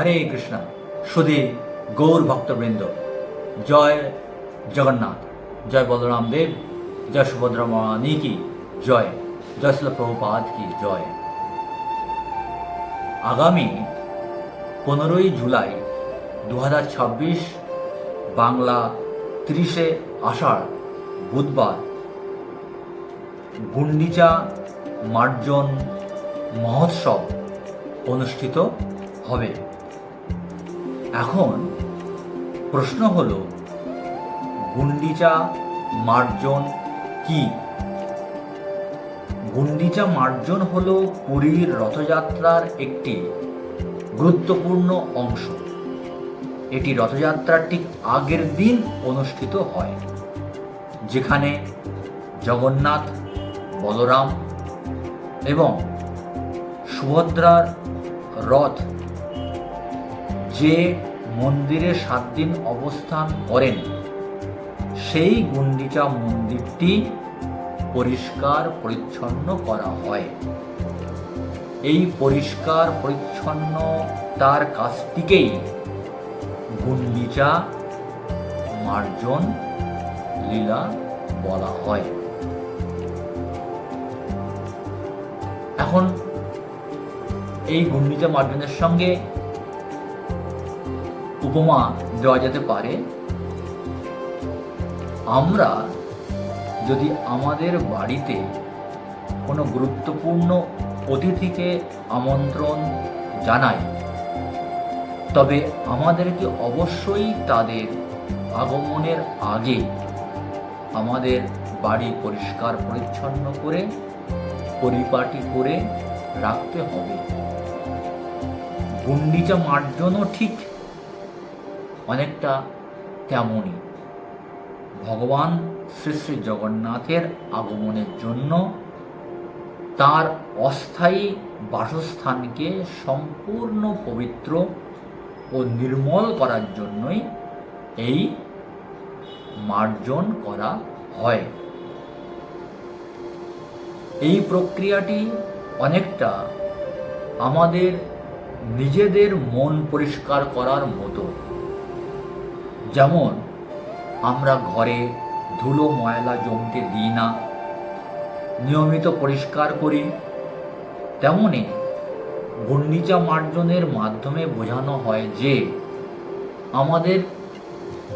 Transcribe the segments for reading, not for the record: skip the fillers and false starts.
হরে কৃষ্ণ। সুধী গৌর ভক্তবৃন্দ, জয় জগন্নাথ, জয় বলরাম দেব, জয় সুভদ্রা মানি কি জয়, জয় শিল প্রভুপাদ কি জয়। আগামী 15ই জুলাই 2026 বাংলা 30শে আষাঢ় বুধবার গুন্ডিচা মার্জন মহোৎসব অনুষ্ঠিত হবে। এখন প্রশ্ন হলো, গুন্ডিচা মার্জন কি? গুন্ডিচা মার্জন হলো পুরীর রথযাত্রার একটি গুরুত্বপূর্ণ অংশ। এটি রথযাত্রার ঠিক আগের দিন অনুষ্ঠিত হয়, যেখানে জগন্নাথ, বলরাম এবং সুভদ্রার রথ যে মন্দিরে 7 দিন অবস্থান করেন, সেই গুন্ডিচা মন্দিরটি পরিষ্কার পরিচ্ছন্ন করা হয়। এই পরিষ্কার পরিচ্ছন্নতার কাজটিকেই গুন্ডিচা মার্জন লীলা বলা হয়। এখন এই গুন্ডিচা মার্জনের সঙ্গে উপমা দেওয়া যেতে পারে, আমরা যদি আমাদের বাড়িতে কোনো গুরুত্বপূর্ণ অতিথিকে আমন্ত্রণ জানাই, তবে আমাদেরকে অবশ্যই তাদের আগমনের আগে আমাদের বাড়ি পরিষ্কার পরিচ্ছন্ন করে পরিপাটি করে রাখতে হবে। গুন্ডিচা মার্জনও ঠিক অনেকটা তেমনই। ভগবান শ্রী শ্রী জগন্নাথের আগমনের জন্য তার অস্থায়ী বাসস্থানকে সম্পূর্ণ পবিত্র ও নির্মল করার জন্যই এই মার্জন করা হয়। এই প্রক্রিয়াটি অনেকটা আমাদের নিজেদের মন পরিষ্কার করার মতো। যেমন আমরা ঘরে ধুলো ময়লা জমতে দিই না, নিয়মিত পরিষ্কার করি, তেমনি গুন্ডিচা মার্জনের মাধ্যমে বোঝানো হয় যে আমাদের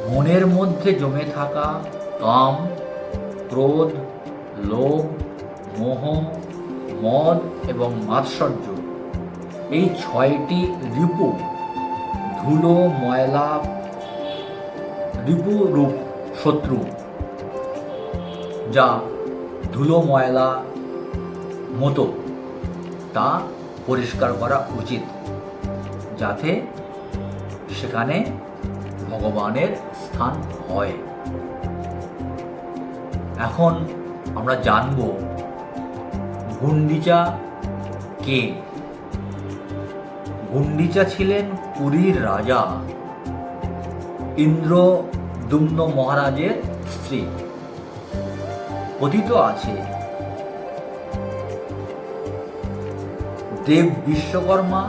মনের মধ্যে জমে থাকা কাম, ক্রোধ, লোভ, মোহ, মদ এবং মাৎসর্য, এই 6টি রিপু, ধুলো ময়লা রিপু রূপ শত্রু, যা ধুলো ময়লা মতো, তা পরিষ্কার করা উচিত, যাতে সেখানে ভগবানের স্থান হয়। এখন আমরা জানব গুন্ডিচা কে। গুন্ডিচা ছিলেন পুরীর রাজা ইন্দ্রদ্যুম্ন মহারাজের স্ত্রী। কথিত আছে, দেব বিশ্বকর্মা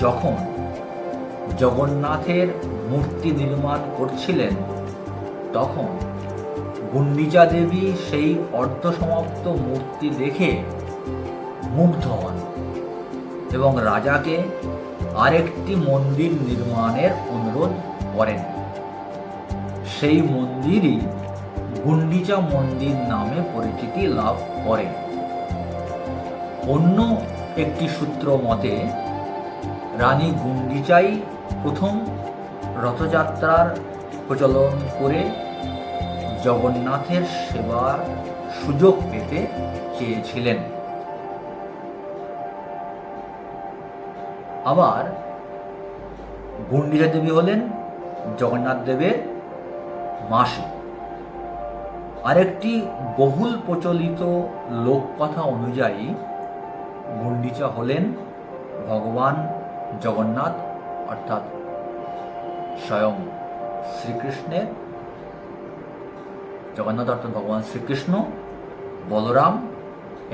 যখন জগন্নাথের মূর্তি নির্মাণ করছিলেন, তখন গুন্ডিচা দেবী সেই অর্ধসমাপ্ত মূর্তি দেখে মুগ্ধ হন এবং রাজাকে আরেকটি মন্দির নির্মাণের অনুরোধ করেন। সেই মন্দিরই গুন্ডিচা মন্দির নামে পরিচিতি লাভ করে। অন্য একটি সূত্র মতে রানী গুন্ডিচাই প্রথম রথযাত্রার প্রচলন করে জগন্নাথের সেবার সুযোগ পেতে চেয়েছিলেন। আবার গুন্ডিচা দেবী হলেন জগন্নাথ দেবের মাসি। আরেকটি বহুল প্রচলিত লোককথা অনুযায়ী গুন্ডিচা হলেন ভগবান জগন্নাথ অর্থাৎ স্বয়ং শ্রীকৃষ্ণের, জগন্নাথ অর্থাৎ ভগবান শ্রীকৃষ্ণ, বলরাম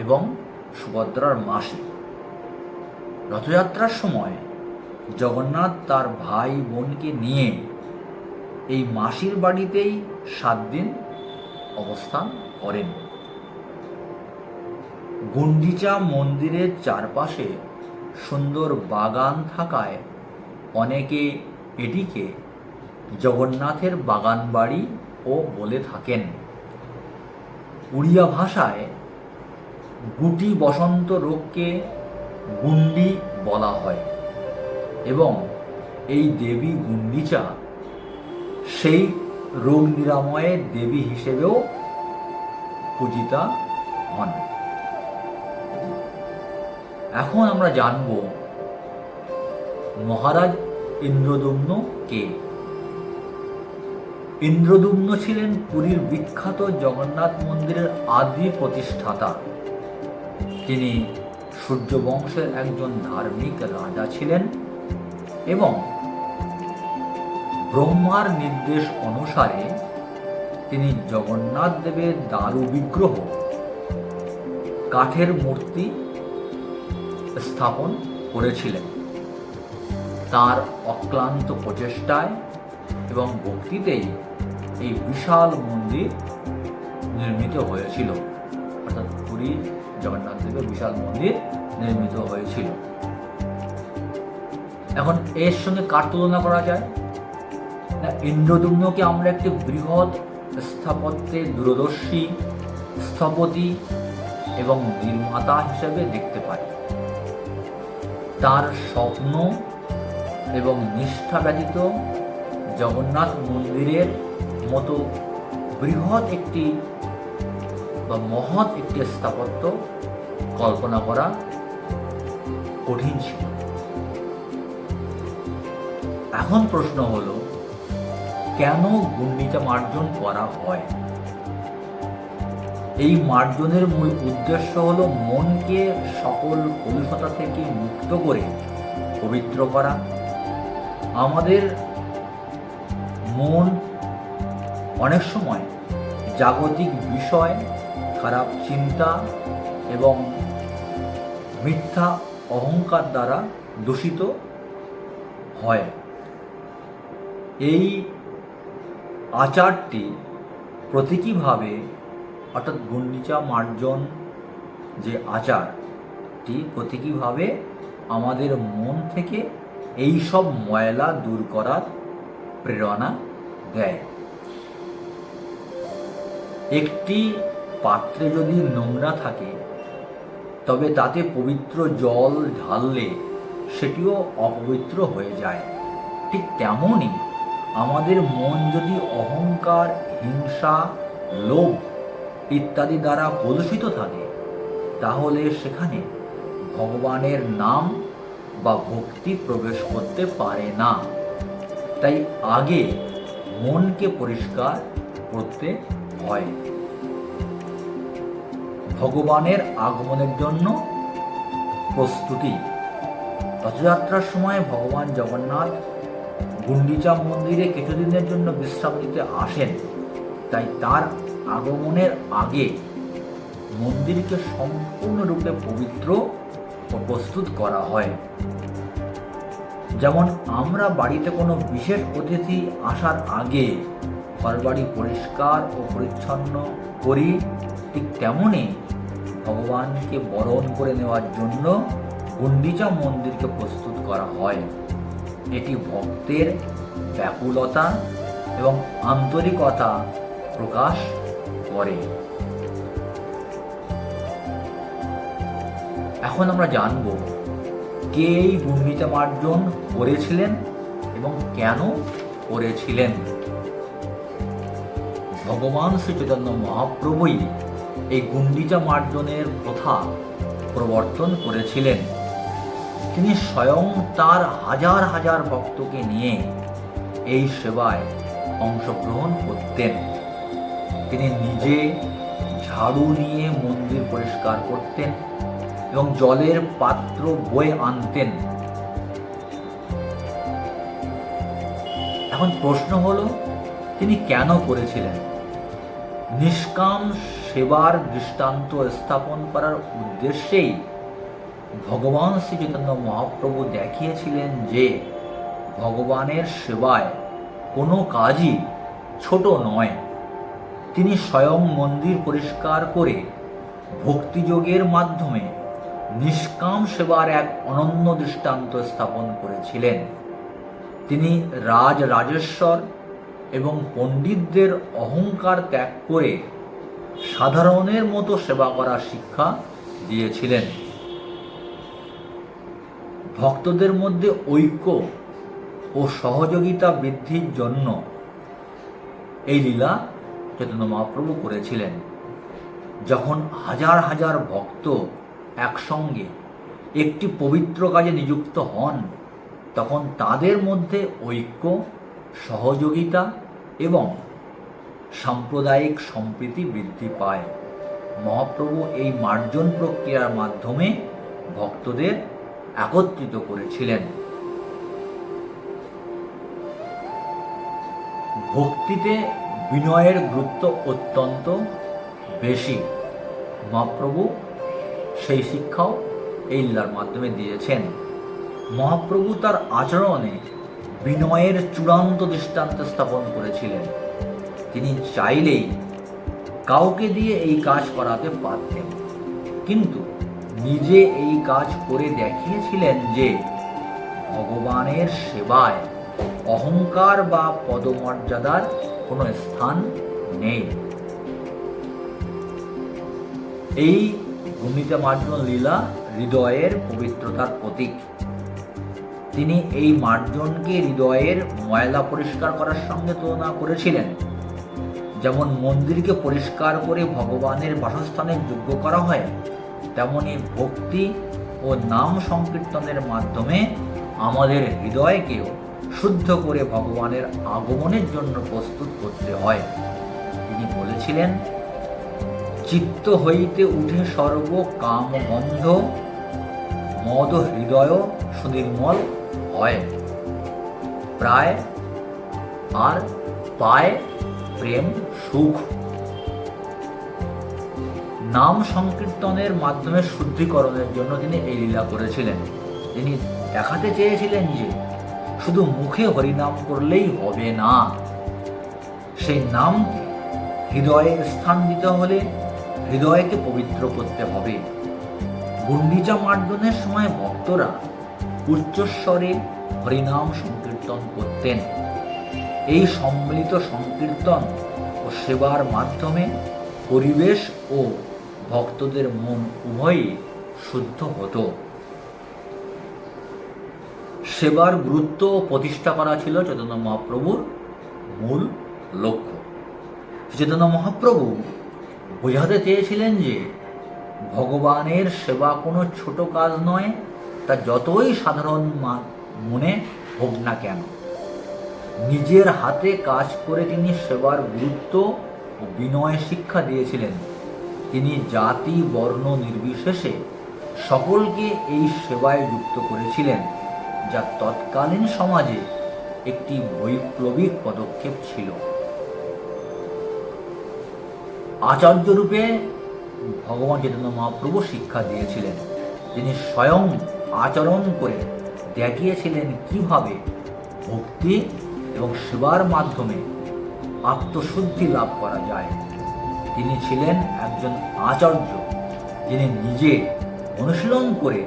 এবং সুভদ্রার মাসি। রথযাত্রার সময় জগন্নাথ তার ভাই বোনকে নিয়ে এই মাসির বাড়িতেই 7 দিন অবস্থান করেন। গুন্ডিচা মন্দিরের চারপাশে সুন্দর বাগান থাকায় অনেকে এটিকে জগন্নাথের বাগান বাড়ি ও বলে থাকেন। উড়িয়া ভাষায় গুটি বসন্ত রোগকে গুন্ডি বলা হয় এবং এই দেবী গুন্ডিচা সেই রোগ নিরাময়ের দেবী হিসেবেও পূজিতা হন। এখন আমরা জানব মহারাজ ইন্দ্রদ্যুম্ন কে। ইন্দ্রদ্যুম্ন ছিলেন পুরীর বিখ্যাত জগন্নাথ মন্দিরের আদি প্রতিষ্ঠাতা। তিনি সূর্যবংশের একজন ধার্মিক রাজা ছিলেন এবং ব্রহ্মার নির্দেশ অনুসারে তিনি জগন্নাথ দেবের দারু বিগ্রহ, কাঠের মূর্তি স্থাপন করেছিলেন। তার অক্লান্ত প্রচেষ্টায় এবং ভক্তিতেই এই বিশাল মন্দির নির্মিত হয়েছিল, অর্থাৎ পুরী জগন্নাথ দেবের বিশাল মন্দির নির্মিত হয়েছিল। এখন এর সঙ্গে কার তুলনা করা যায় না, ইন্দ্রদ্যুম্নকে আমরা একটি বৃহৎ স্থাপত্যের দূরদর্শী স্থপতি এবং নির্মাতা হিসেবে দেখতে পাই। তার স্বপ্ন এবং নিষ্ঠা ব্যতীত জগন্নাথ মন্দিরের মতো বৃহৎ একটি বা মহৎ একটি স্থাপত্য কল্পনা করা কঠিন ছিল। এখন প্রশ্ন হলো, কেন গুন্ডিচা মার্জন করা হয়? এই মার্জনের মূল উদ্দেশ্য হলো মনকে সকল কলুষতা থেকে মুক্ত করে পবিত্র করা। আমাদের মন অনেক সময় জাগতিক বিষয়, খারাপ চিন্তা এবং মিথ্যা অহংকার দ্বারা দূষিত হয়। এই আচারটি প্রতীকীভাবে, অর্থাৎ গুন্ডিচা মার্জন যে আচারটি প্রতীকীভাবে আমাদের মন থেকে এই সব ময়লা দূর করার প্রেরণা দেয়। একটি পাত্রে যদি নোংরা থাকে তবে তাতে পবিত্র জল ঢাললে সেটিও অপবিত্র হয়ে যায়। ঠিক তেমনই আমাদের মন যদি অহংকার, হিংসা, লোভ ইত্যাদি দ্বারা কলুষিত থাকে তাহলে সেখানে ভগবানের নাম বা ভক্তি প্রবেশ করতে পারে না। তাই আগে মনকে পরিষ্কার করতে হয়। ভগবানের আগমনের জন্য প্রস্তুতি। রথযাত্রার সময় ভগবান জগন্নাথ গুন্ডিচা মন্দিরে কিছুদিনের জন্য বিশ্রাম নিতে আসেন, তাই তার আগমনের আগে মন্দিরকে সম্পূর্ণরূপে পবিত্র ও প্রস্তুত করা হয়। যেমন আমরা বাড়িতে কোনো বিশেষ অতিথি আসার আগে ঘরবাড়ি পরিষ্কার ও পরিচ্ছন্ন করি, ঠিক তেমনই ভগবানকে বরণ করে নেওয়ার জন্য গুন্ডিচা মন্দিরকে প্রস্তুত করা হয়। এটি ভক্তের ব্যাকুলতা এবং আন্তরিকতা প্রকাশ করে। এখন আমরা জানব কে এই গুন্ডিচা মার্জন করেছিলেন এবং কেন করেছিলেন। ভগবান শ্রী চৈতন্য মহাপ্রভুই এই গুন্ডিচা মার্জনের প্রথা প্রবর্তন করেছিলেন। তিনি স্বয়ং তার হাজার হাজার ভক্তকে নিয়ে এই সেবায় অংশগ্রহণ করতেন। তিনি নিজে ঝাড়ু নিয়ে মন্দির পরিষ্কার করতেন এবং জলের পাত্র বয়ে আনতেন। এখন প্রশ্ন হলো, তিনি কেন করেছিলেন? নিষ্কাম সেবার দৃষ্টান্ত স্থাপন করার উদ্দেশ্যেই ভগবান শ্রী চৈতন্য মহাপ্রভু দেখিয়েছিলেন যে ভগবানের সেবায় কোনো কাজই ছোট নয়। তিনি স্বয়ং মন্দির পরিষ্কার করে ভক্তিযোগের মাধ্যমে নিষ্কাম সেবার এক অনন্য দৃষ্টান্ত স্থাপন করেছিলেন। তিনি রাজেশ্বর এবং পণ্ডিতদের অহংকার ত্যাগ করে সাধারণের মতো সেবা করার শিক্ষা দিয়েছিলেন। ভক্তদের মধ্যে ঐক্য ও সহযোগিতা বৃদ্ধির জন্য এই লীলা চৈতন্য মহাপ্রভু করেছিলেন। যখন হাজার হাজার ভক্ত একসঙ্গে একটি পবিত্র কাজে নিযুক্ত হন, তখন তাদের মধ্যে ঐক্য, সহযোগিতা এবং সাম্প্রদায়িক সম্প্রীতি বৃদ্ধি পায়। মহাপ্রভু এই মার্জন প্রক্রিয়ার মাধ্যমে ভক্তদের একত্রিত করেছিলেন। ভক্তিতে বিনয়ের গুরুত্ব অত্যন্ত বেশি। মহাপ্রভু সেই শিক্ষাও এই লীলার মাধ্যমে দিয়েছেন। মহাপ্রভু তার আচরণে বিনয়ের চূড়ান্ত দৃষ্টান্ত স্থাপন করেছিলেন। তিনি চাইলেই কাউকে দিয়ে এই কাজ করাতে পারতেন, কিন্তু নিজে এই কাজ করে দেখিয়েছিলেন যে ভগবানের সেবায় অহংকার বা পদমর্যাদার কোনো স্থান নেই। এই গুণিতা মার্জন লীলা হৃদয়ের পবিত্রতার প্রতীক। তিনি এই মার্জনকে হৃদয়ের ময়লা পরিষ্কার করার সঙ্গে তুলনা করেছিলেন। যেমন মন্দিরকে পরিষ্কার করে ভগবানের বাসস্থানের যোগ্য করা হয়, তেমনি ভক্তি ও নাম সংকীর্তনের মাধ্যমে আমাদের হৃদয়কেও শুদ্ধ করে ভগবানের আগমনের জন্য প্রস্তুত করতে হয়। তিনি বলেছিলেন, চিত্ত হইতে উঠে সর্ব কাম গন্ধ, মদ হৃদয় সুনির্মল হয়, প্রায় আর পায় প্রেম সুখ। নাম সংকীর্তনের মাধ্যমে শুদ্ধিকরণের জন্য তিনি এই লীলা করেছিলেন। তিনি দেখাতে চেয়েছিলেন যে শুধু মুখে হরিনাম করলেই হবে না, সেই নামকে হৃদয়ে স্থান দিতে হলে হৃদয়কে পবিত্র করতে হবে। গুন্ডিচা মার্জনের সময় ভক্তরা উচ্চস্বরে হরিনাম সংকীর্তন করতেন। এই সম্মিলিত সংকীর্তন ও সেবার মাধ্যমে পরিবেশ ও ভক্তদের মন উভয়ই শুদ্ধ হতো। সেবার গুরুত্ব ও প্রতিষ্ঠা করা ছিল চৈতন্য মহাপ্রভুর মূল লক্ষ্য। চৈতন্য মহাপ্রভু বোঝাতে চেয়েছিলেন যে ভগবানের সেবা কোনো ছোট কাজ নয়, তা যতই সাধারণ মনে হোক না কেন। নিজের হাতে কাজ করে তিনি সেবার গুরুত্ব ও বিনয় শিক্ষা দিয়েছিলেন। তিনি জাতি বর্ণ নির্বিশেষে সকলকে এই সেবায় যুক্ত করেছিলেন, যা তৎকালীন সমাজে একটি বৈপ্লবিক পদক্ষেপ ছিল। আচার্য রূপে ভগবান চৈতন্য মহাপ্রভু শিক্ষা দিয়েছিলেন। তিনি স্বয়ং আচরণ করে দেখিয়েছিলেন কিভাবে ভক্তি এবং সেবার মাধ্যমে আত্মশুদ্ধি লাভ করা যায়। তিনি ছিলেন একজন আচার্য, যিনি নিজে অনুশীলন করে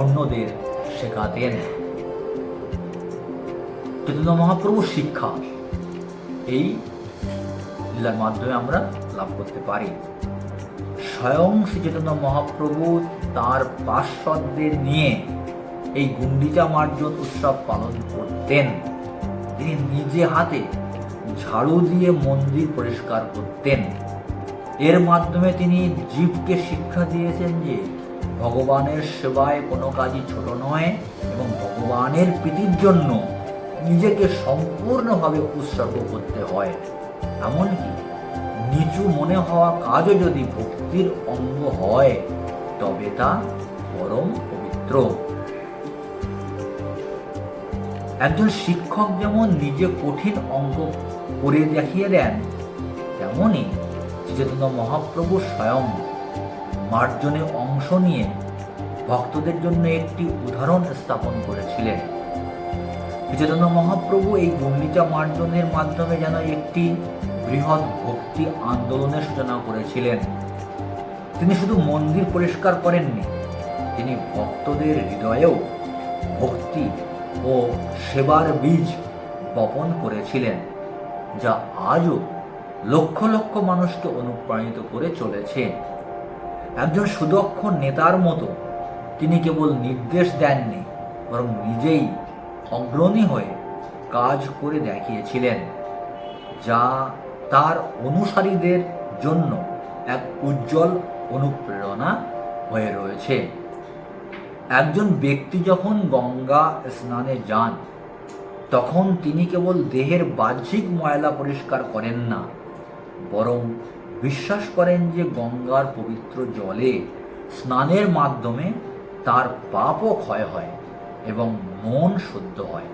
অন্যদের শেখাতেন। চৈতন্য মহাপ্রভুর শিক্ষা এই লীলার মাধ্যমে আমরা লাভ করতে পারি। স্বয়ং শ্রী চৈতন্য মহাপ্রভু তাঁর পার্শ্বদের নিয়ে এই গুন্ডিচা মার্জন উৎসব পালন করতেন। তিনি নিজে হাতে ঝাড়ু দিয়ে মন্দির পরিষ্কার করতেন। এর মাধ্যমে তিনি জীবকে শিক্ষা দিয়েছেন যে ভগবানের সেবায় কোনো কাজই ছোট নয় এবং ভগবানের প্রীতির জন্য নিজেকে সম্পূর্ণভাবে উৎসর্গ করতে হয়। এমনকি নিচু মনে হওয়া কাজও যদি ভক্তির অঙ্গ হয়, তবে তা পরম পবিত্র। একজন শিক্ষক যেমন নিজে কঠিন অঙ্ক করে দেখিয়ে দেন, তেমনি চৈতন্য মহাপ্রভু স্বয়ং মার্জনে অংশ নিয়ে ভক্তদের জন্য একটি উদাহরণ স্থাপন করেছিলেন। চৈতন্য মহাপ্রভু এই গুন্ডিচা মার্জনের মাধ্যমে যেন একটি বৃহৎ ভক্তি আন্দোলনের সূচনা করেছিলেন। তিনি শুধু মন্দির পরিষ্কার করেননি, তিনি ভক্তদের হৃদয়েও ভক্তি ও সেবার বীজ বপন করেছিলেন, যা আজও লক্ষ লক্ষ মানুষকে অনুপ্রাণিত করে চলেছে। একজন সুদক্ষ নেতার মতো তিনি কেবল নির্দেশ দেননি, বরং নিজেই অগ্রণী হয়ে কাজ করে দেখিয়েছিলেন, যা তার অনুসারীদের জন্য এক উজ্জ্বল অনুপ্রেরণা হয়ে রয়েছে। একজন ব্যক্তি যখন গঙ্গা স্নানে যান, তখন তিনি কেবল দেহের বাহ্যিক ময়লা পরিষ্কার করেন না, বরং বিশ্বাস করেন যে গঙ্গার পবিত্র জলে স্নানের মাধ্যমে তার পাপও ক্ষয় হয় এবং মন শুদ্ধ হয়।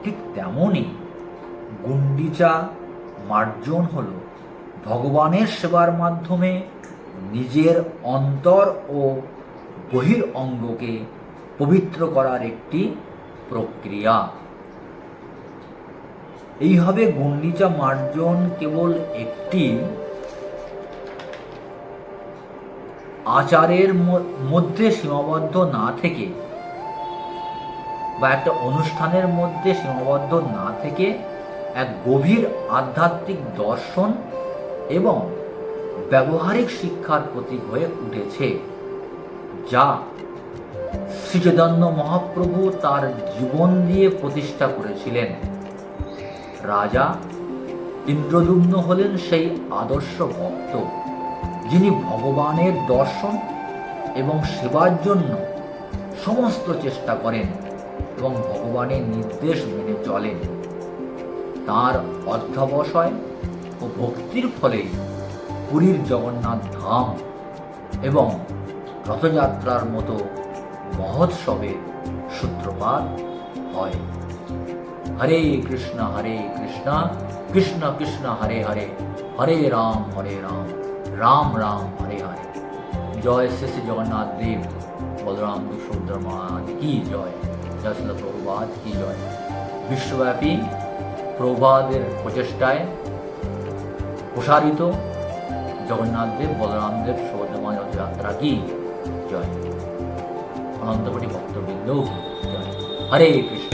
ঠিক তেমনই গুন্ডিচা মার্জন হল ভগবানের সেবার মাধ্যমে নিজের অন্তর ও বহির অঙ্গকে পবিত্র করার একটি প্রক্রিয়া। এইভাবে গুন্ডিচা মার্জন কেবল একটি আচারের মধ্যে সীমাবদ্ধ না থেকে বা একটা অনুষ্ঠানের মধ্যে সীমাবদ্ধ না থেকে এক গভীর আধ্যাত্মিক দর্শন এবং ব্যবহারিক শিক্ষার প্রতীক হয়ে উঠেছে, যা শ্রী চৈতন্য মহাপ্রভু তার জীবন দিয়ে প্রতিষ্ঠা করেছিলেন। রাজা ইন্দ্রদ্যুম্ন হলেন সেই আদর্শ ভক্ত, যিনি ভগবানের দর্শন এবং সেবার জন্য সমস্ত চেষ্টা করেন এবং ভগবানের নির্দেশ মেনে চলেন। তাঁর অধ্যবসায় ও ভক্তির ফলে পুরীর জগন্নাথ ধাম এবং রথযাত্রার মতো মহোৎসবের সূত্রপাত হয়। হরে কৃষ্ণ কৃষ্ণ কৃষ্ণ হরে হরে, হরে রাম রাম রাম হরে হরে। জয় শ্রী শ্রী জগন্নাথ দেব বলরাম সুভদ্রা মহারানী কি জয়, জয় শ্রীল প্রভুপাদ কি জয়। বিশ্বব্যাপী প্রভুপাদের প্রচেষ্টায় প্রসারিত জগন্নাথ দেব বলরাম দেব সুভদ্রা মা রথযাত্রা কি জয়। অনন্তকোটি ভক্তবৃন্দ জয়। হরে কৃষ্ণ।